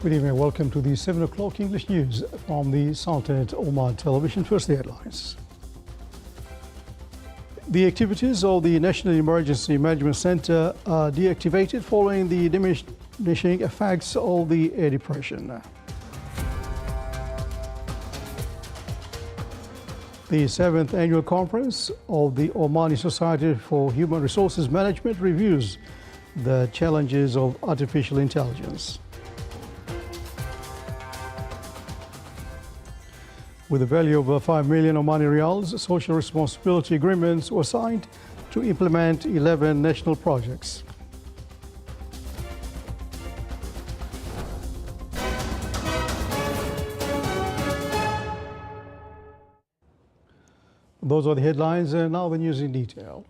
Good evening. Welcome to the 7 o'clock English news from the Sultanate Oman Television. First, the headlines. The activities of the National Emergency Management Center are deactivated following the diminishing effects of the air depression. The 7th annual conference of the Omani Society for Human Resources Management reviews the challenges of artificial intelligence. With a value of 5 million Omani riyals, social responsibility agreements were signed to implement 11 national projects. Those are the headlines, and now the news in detail.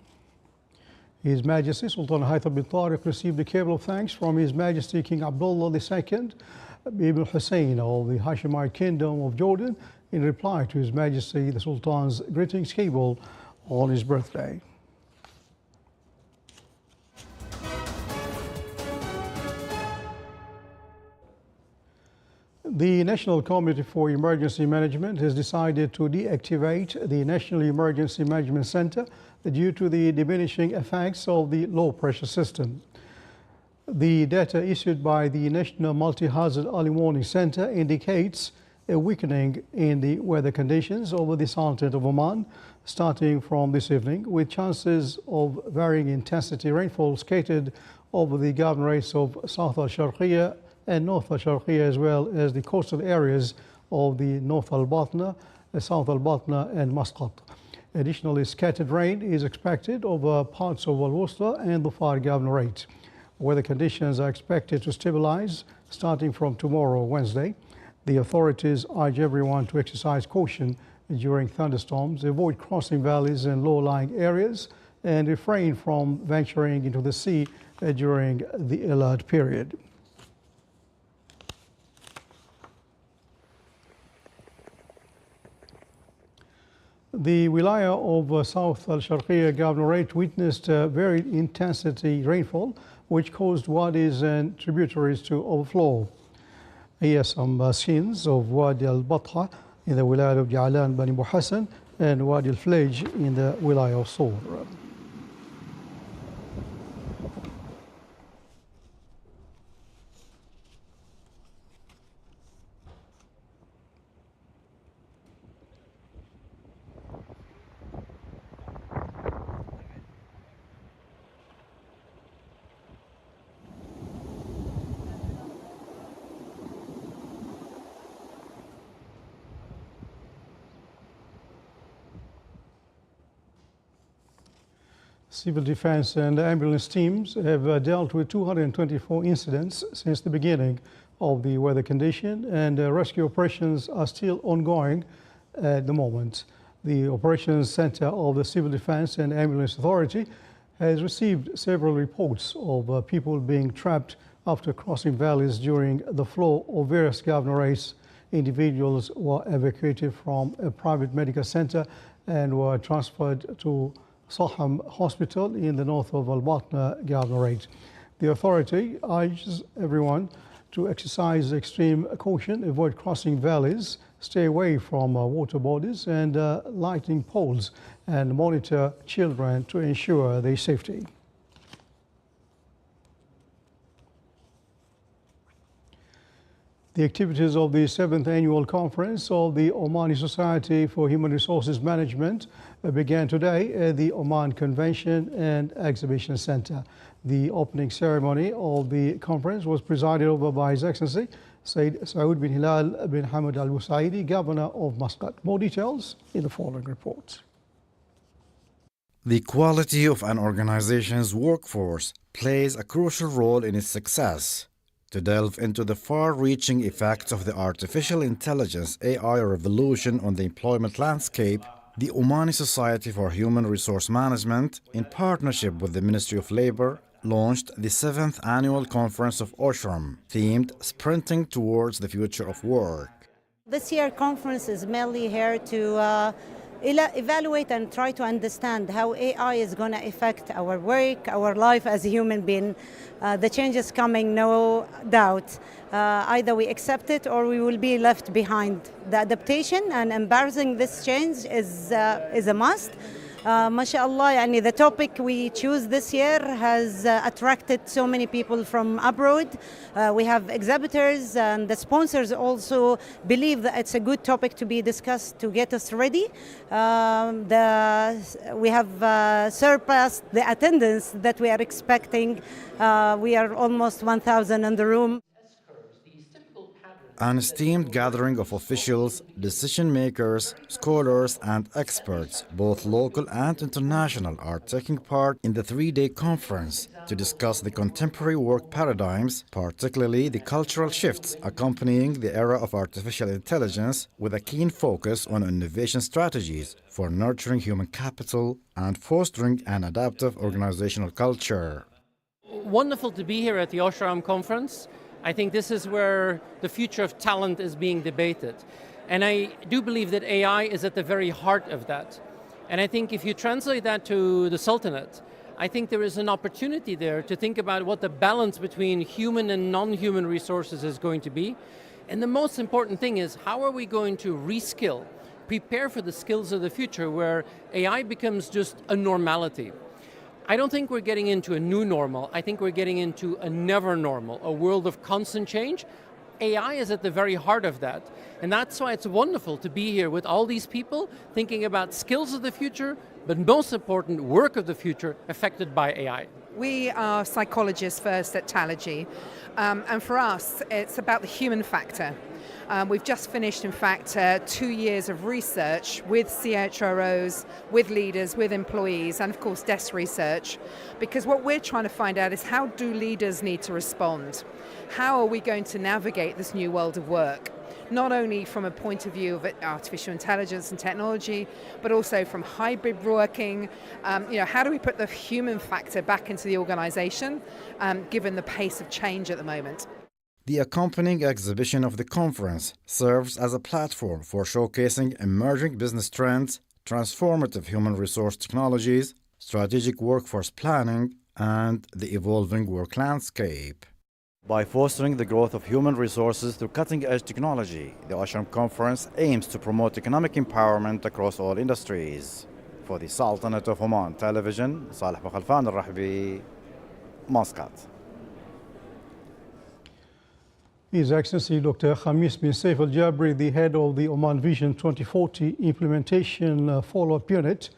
His Majesty Sultan Haitham bin Tariq received a cable of thanks from His Majesty King Abdullah II Ibn Hussein of the Hashemite Kingdom of Jordan in reply to His Majesty the Sultan's greetings cable on his birthday. The National Committee for Emergency Management has decided to deactivate the National Emergency Management Center due to the diminishing effects of the low-pressure system. The data issued by the National Multi-Hazard Early Warning Center indicates a weakening in the weather conditions over the Sultanate of Oman starting from this evening, with chances of varying intensity rainfall scattered over the governorates of South al-Sharqiyya and North al-Sharqiyya, as well as the coastal areas of the North al-Batna, South al-Batna and Muscat. Additionally, scattered rain is expected over parts of Al-Wusta and the Far Governorate. Weather conditions are expected to stabilize starting from tomorrow, Wednesday. The authorities urge everyone to exercise caution during thunderstorms, avoid crossing valleys and low-lying areas, and refrain from venturing into the sea during the alert period. The wilaya of South al-Sharqiyya Governorate witnessed varied intensity rainfall, which caused wadis and tributaries to overflow. Here are some scenes of Wadi al-Batha in the wilaya of Ja'lan Bani Muhassan and Wadi al-Flaj in the wilaya of Sur. Civil defense and ambulance teams have dealt with 224 incidents since the beginning of the weather condition, and rescue operations are still ongoing at the moment. The Operations Center of the Civil Defense and Ambulance Authority has received several reports of people being trapped after crossing valleys during the flow of various governorates. Individuals were evacuated from a private medical center and were transferred to Saham Hospital in the north of Al-Batna Governorate. The authority urges everyone to exercise extreme caution, avoid crossing valleys, stay away from water bodies and lighting poles, and monitor children to ensure their safety. The activities of the 7th annual conference of the Omani Society for Human Resources Management began today at the Oman Convention and Exhibition Center. The opening ceremony of the conference was presided over by His Excellency Sayyid Saud bin Hilal bin Hamad Al Busaidi, Governor of Muscat. More details in the following report. The quality of an organization's workforce plays a crucial role in its success. To delve into the far-reaching effects of the artificial intelligence AI revolution on the employment landscape, the Omani Society for Human Resource Management, in partnership with the Ministry of Labor, launched the 7th annual conference of OSHRM, themed Sprinting Towards the Future of Work. This year conference is mainly here to evaluate and try to understand how AI is going to affect our work, our life as a human being. The change is coming, no doubt. Either we accept it or we will be left behind. The adaptation and embracing this change is a must. MashaAllah, yani the topic we choose this year has attracted so many people from abroad. We have exhibitors and the sponsors also believe that it's a good topic to be discussed to get us ready. We have surpassed the attendance that we are expecting. We are almost 1,000 in the room. An esteemed gathering of officials, decision makers, scholars, and experts, both local and international, are taking part in the three-day conference to discuss the contemporary work paradigms, particularly the cultural shifts accompanying the era of artificial intelligence, with a keen focus on innovation strategies for nurturing human capital and fostering an adaptive organizational culture. Wonderful to be here at the Oshram conference. I think this is where the future of talent is being debated. And I do believe that AI is at the very heart of that. And I think if you translate that to the Sultanate, I think there is an opportunity there to think about what the balance between human and non-human resources is going to be. And the most important thing is, how are we going to reskill, prepare for the skills of the future where AI becomes just a normality? I don't think we're getting into a new normal. I think we're getting into a never normal, a world of constant change. AI is at the very heart of that. And that's why it's wonderful to be here with all these people thinking about skills of the future, but most important, work of the future affected by AI. We are psychologists first at Talergy, and for us, it's about the human factor. We've just finished, in fact, 2 years of research with CHROs, with leaders, with employees, and of course desk research, because what we're trying to find out is, how do leaders need to respond? How are we going to navigate this new world of work? Not only from a point of view of artificial intelligence and technology, but also from hybrid working. How do we put the human factor back into the organization, given the pace of change at the moment? The accompanying exhibition of the conference serves as a platform for showcasing emerging business trends, transformative human resource technologies, strategic workforce planning, and the evolving work landscape. By fostering the growth of human resources through cutting-edge technology, the Oshram Conference aims to promote economic empowerment across all industries. For the Sultanate of Oman Television, Salih Bakhalfan al-Rahbi, Muscat. His Excellency Dr. Khamis bin Saif Al Jabri, the head of the Oman Vision 2040 Implementation Follow-up Unit,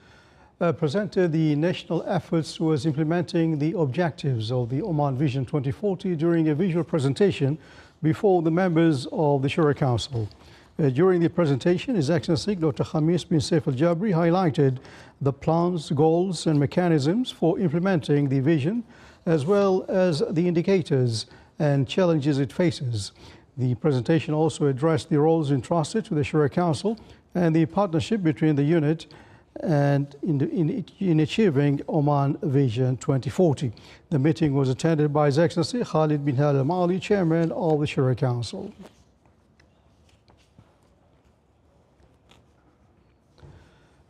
presented the national efforts towards implementing the objectives of the Oman Vision 2040 during a visual presentation before the members of the Shura Council. During the presentation, His Excellency Dr. Khamis bin Saif Al Jabri highlighted the plans, goals and mechanisms for implementing the vision, as well as the indicators and challenges it faces. The presentation also addressed the roles entrusted to the Shura Council and the partnership between the unit and in achieving Oman Vision 2040. The meeting was attended by His Excellency Khalid bin Al Mali, Chairman of the Shura Council.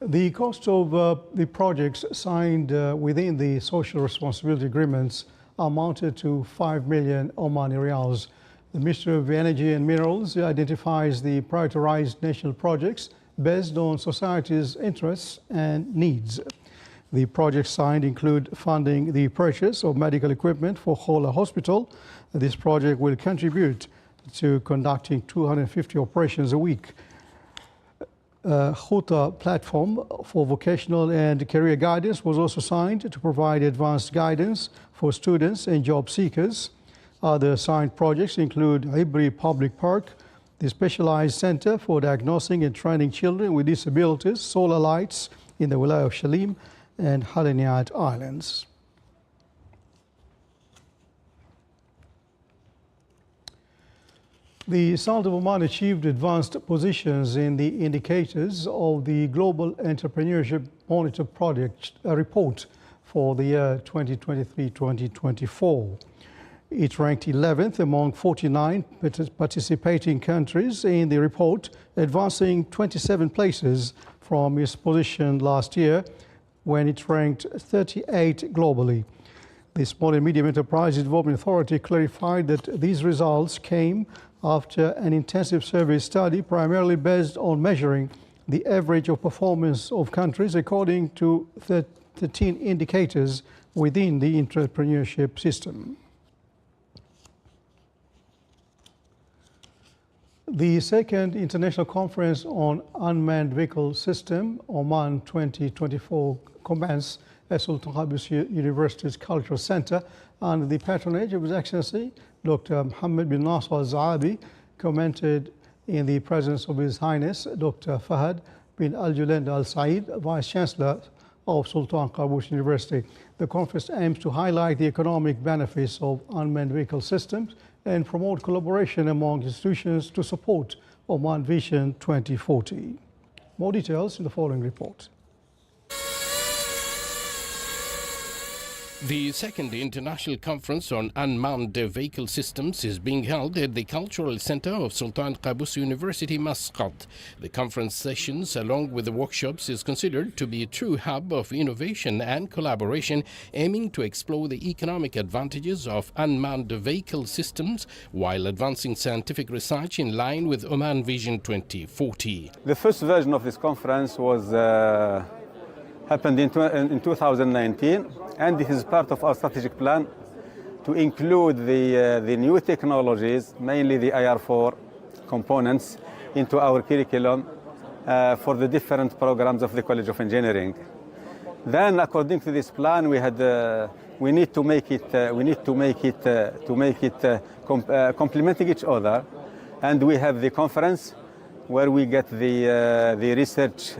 The cost of the projects signed within the social responsibility agreements amounted to 5 million Omani Riyals. The Ministry of Energy and Minerals identifies the prioritized national projects based on society's interests and needs. The projects signed include funding the purchase of medical equipment for Khola Hospital. This project will contribute to conducting 250 operations a week. Khuta platform for vocational and career guidance was also signed to provide advanced guidance for students and job seekers. Other signed projects include Ibri Public Park, the Specialized Center for Diagnosing and Training Children with Disabilities, Solar Lights in the Wilaya of Shalim, and Haliniyat Islands. The Sultan of Oman achieved advanced positions in the indicators of the Global Entrepreneurship Monitor Project report for the year 2023-2024. It ranked 11th among 49 participating countries in the report, advancing 27 places from its position last year when it ranked 38 globally. The Small and Medium Enterprises Development Authority clarified that these results came after an intensive survey study primarily based on measuring the average of performance of countries according to 13 indicators within the entrepreneurship system. The second International Conference on Unmanned Vehicle System, Oman 2024, commenced at Sultan Qaboos University's Cultural Center under the patronage of His Excellency Dr. Mohammed bin Nasser al-Zaabi, commented in the presence of His Highness Dr. Fahad bin Al-Julend Al-Said, Vice Chancellor of Sultan Qaboos University. The conference aims to highlight the economic benefits of unmanned vehicle systems and promote collaboration among institutions to support Oman Vision 2040. More details in the following report. The second International Conference on Unmanned Vehicle Systems is being held at the Cultural Center of Sultan Qaboos University, Muscat. The conference sessions, along with the workshops, is considered to be a true hub of innovation and collaboration, aiming to explore the economic advantages of unmanned vehicle systems while advancing scientific research in line with Oman Vision 2040. The first version of this conference happened in 2019, and this is part of our strategic plan to include the new technologies, mainly the IR4 components, into our curriculum for the different programs of the College of Engineering. Then, according to this plan, we need to make it complementing each other, and we have the conference where we get the research,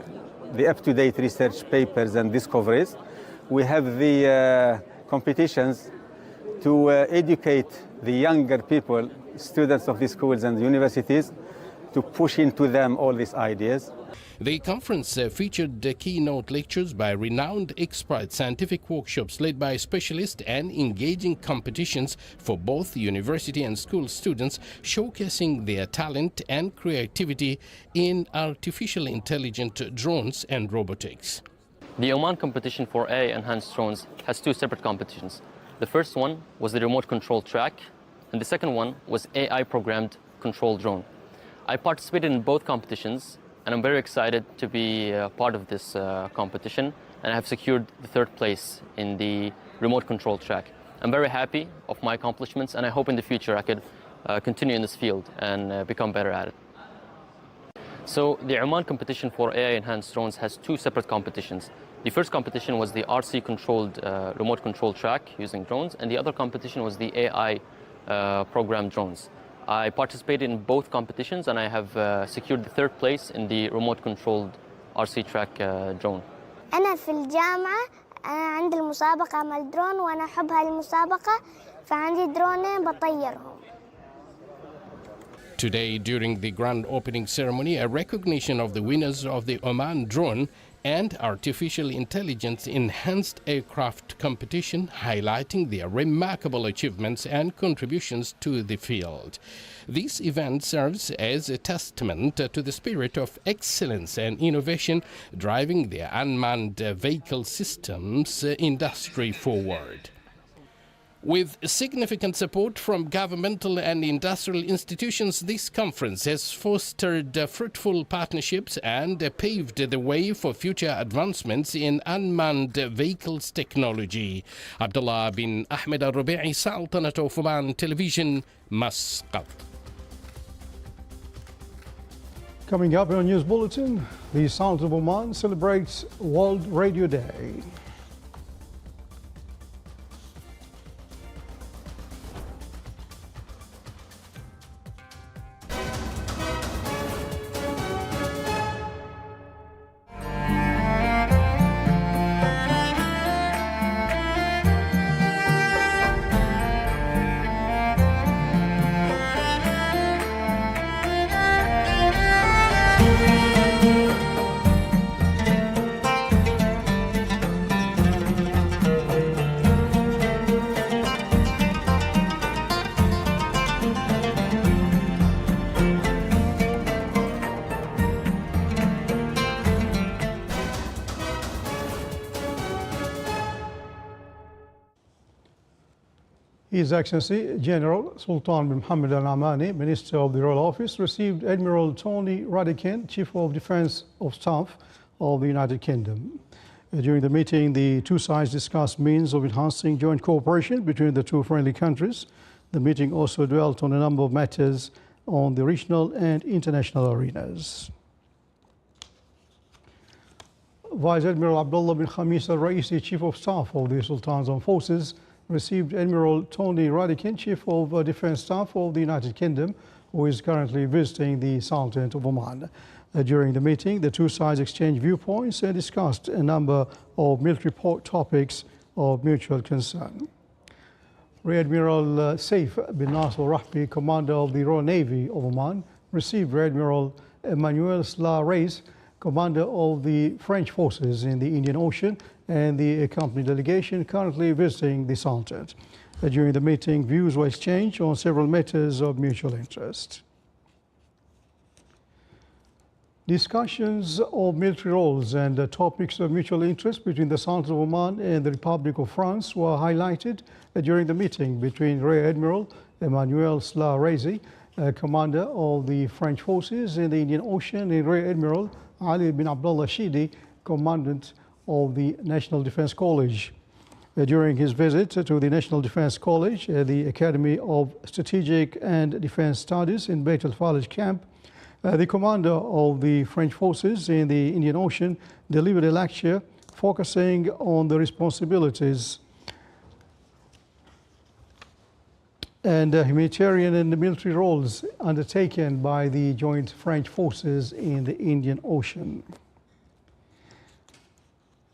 the up-to-date research papers and discoveries. We have the competitions to educate the younger people, students of the schools and universities, to push into them all these ideas. The conference featured keynote lectures by renowned experts, scientific workshops led by specialists, and engaging competitions for both university and school students, showcasing their talent and creativity in artificial intelligent drones and robotics. The Oman competition for AI-enhanced drones has two separate competitions. The first one was the remote control track, and the second one was AI-programmed control drone. I participated in both competitions, and I'm very excited to be part of this competition, and I have secured the third place in the remote control track. I'm very happy of my accomplishments, and I hope in the future I could continue in this field and become better at it. So the Oman competition for AI-enhanced drones has two separate competitions. The first competition was the RC-controlled remote control track using drones, and the other competition was the AI-programmed drones. I participated in both competitions, and I have secured the third place in the remote-controlled RC track drone. أنا في الجامعة عندي المسابقة مع الدرون وأنا أحب هذه المسابقة فعندي درونين بطيرهم. Today, during the grand opening ceremony, a recognition of the winners of the Oman Drone and Artificial Intelligence Enhanced Aircraft competition, highlighting their remarkable achievements and contributions to the field. This event serves as a testament to the spirit of excellence and innovation driving the unmanned vehicle systems industry forward. With significant support from governmental and industrial institutions, this conference has fostered fruitful partnerships and paved the way for future advancements in unmanned vehicles technology. Abdullah bin Ahmed al-Rubi'i, Sultanate of Oman Television, Muscat. Coming up in our news bulletin, the Sultanate of Oman celebrates World Radio Day. His Excellency General Sultan bin Mohammed Al Amani, Minister of the Royal Office, received Admiral Tony Radakin, Chief of Defence of Staff of the United Kingdom. During the meeting, the two sides discussed means of enhancing joint cooperation between the two friendly countries. The meeting also dwelt on a number of matters on the regional and international arenas. Vice Admiral Abdullah bin Khamis Al-Raisi, Chief of Staff of the Sultan's Armed Forces, received Admiral Tony Radakin, Chief of Defence Staff of the United Kingdom, who is currently visiting the Sultanate of Oman. During the meeting, the two sides exchanged viewpoints and discussed a number of military topics of mutual concern. Rear Admiral Saif bin Nasser Rahbi, Commander of the Royal Navy of Oman, received Rear Admiral Emmanuel Sla Reis, Commander of the French forces in the Indian Ocean, and the accompanying delegation currently visiting the Sultanate. During the meeting, views were exchanged on several matters of mutual interest. Discussions of military roles and topics of mutual interest between the Sultanate of Oman and the Republic of France were highlighted during the meeting between Rear Admiral Emmanuel Sla Reis, Commander of the French forces in the Indian Ocean, and Rear Admiral Ali bin Abdullah Shidi, Commandant of the National Defence College. During his visit to the National Defence College, the Academy of Strategic and Defence Studies in Beit al-Falij camp, the commander of the French forces in the Indian Ocean delivered a lecture focusing on the responsibilities and humanitarian and military roles undertaken by the joint French forces in the Indian Ocean.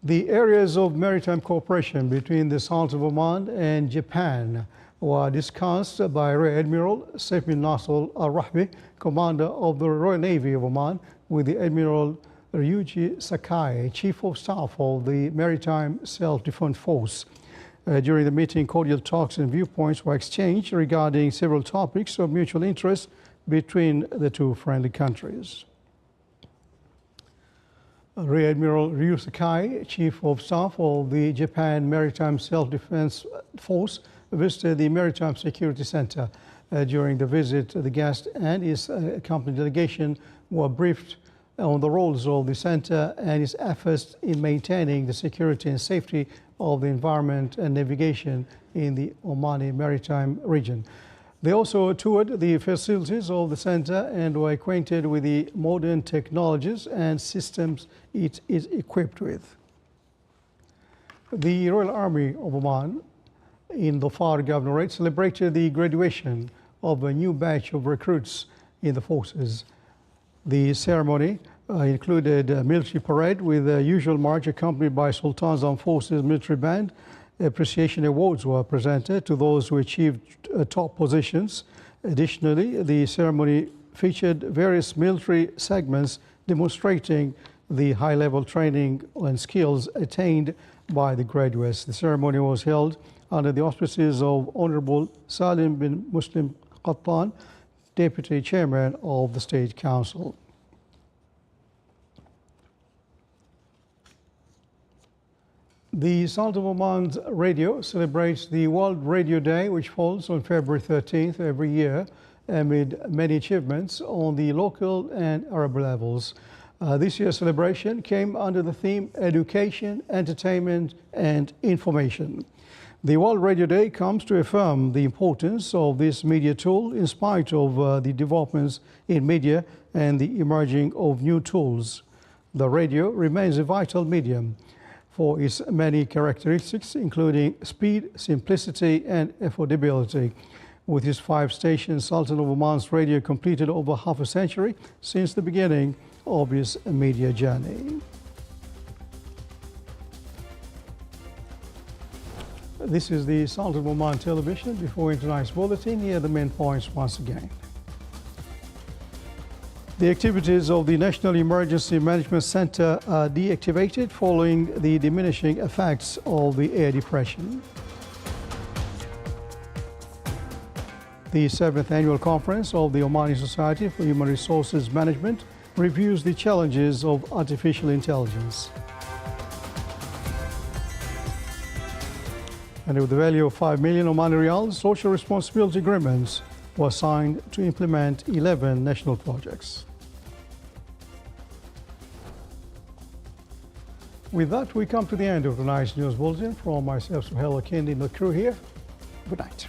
The areas of maritime cooperation between the Sultanate of Oman and Japan were discussed by Rear Admiral Saif bin Nasser Al-Rahbi, Commander of the Royal Navy of Oman, with the Admiral Ryuji Sakai, Chief of Staff of the Maritime Self-Defense Force. During the meeting, cordial talks and viewpoints were exchanged regarding several topics of mutual interest between the two friendly countries. Rear Admiral Ryu Sakai, Chief of Staff of the Japan Maritime Self-Defense Force, visited the Maritime Security Center. During the visit, the guest and his accompanying delegation were briefed on the roles of the center and its efforts in maintaining the security and safety of the environment and navigation in the Omani maritime region. They also toured the facilities of the center and were acquainted with the modern technologies and systems it is equipped with. The Royal Army of Oman in the Dhofar Governorate celebrated the graduation of a new batch of recruits in the forces. The ceremony included a military parade with a usual march accompanied by Sultan's Armed Forces military band. Appreciation awards were presented to those who achieved top positions. Additionally, the ceremony featured various military segments demonstrating the high-level training and skills attained by the graduates. The ceremony was held under the auspices of Honorable Salim bin Muslim Qattan, Deputy Chairman of the State Council. The Sultanate of Oman's radio celebrates the World Radio Day, which falls on February 13th every year, amid many achievements on the local and Arab levels. This year's celebration came under the theme Education, Entertainment and Information. The World Radio Day comes to affirm the importance of this media tool in spite of the developments in media and the emerging of new tools. The radio remains a vital medium for its many characteristics, including speed, simplicity, and affordability. With its 5 stations, Sultanate of Oman's radio completed over half a century since the beginning of its media journey. This is the Sultanate of Oman television. Before tonight's bulletin, here are the main points once again. The activities of the National Emergency Management Center are deactivated following the diminishing effects of the air depression. The 7th Annual Conference of the Omani Society for Human Resources Management reviews the challenges of artificial intelligence. And with the value of 5 million Omani Riyals, social responsibility agreements were signed to implement 11 national projects. With that, we come to the end of tonight's news bulletin. From myself, Suhail Kendi, and the crew here, good night.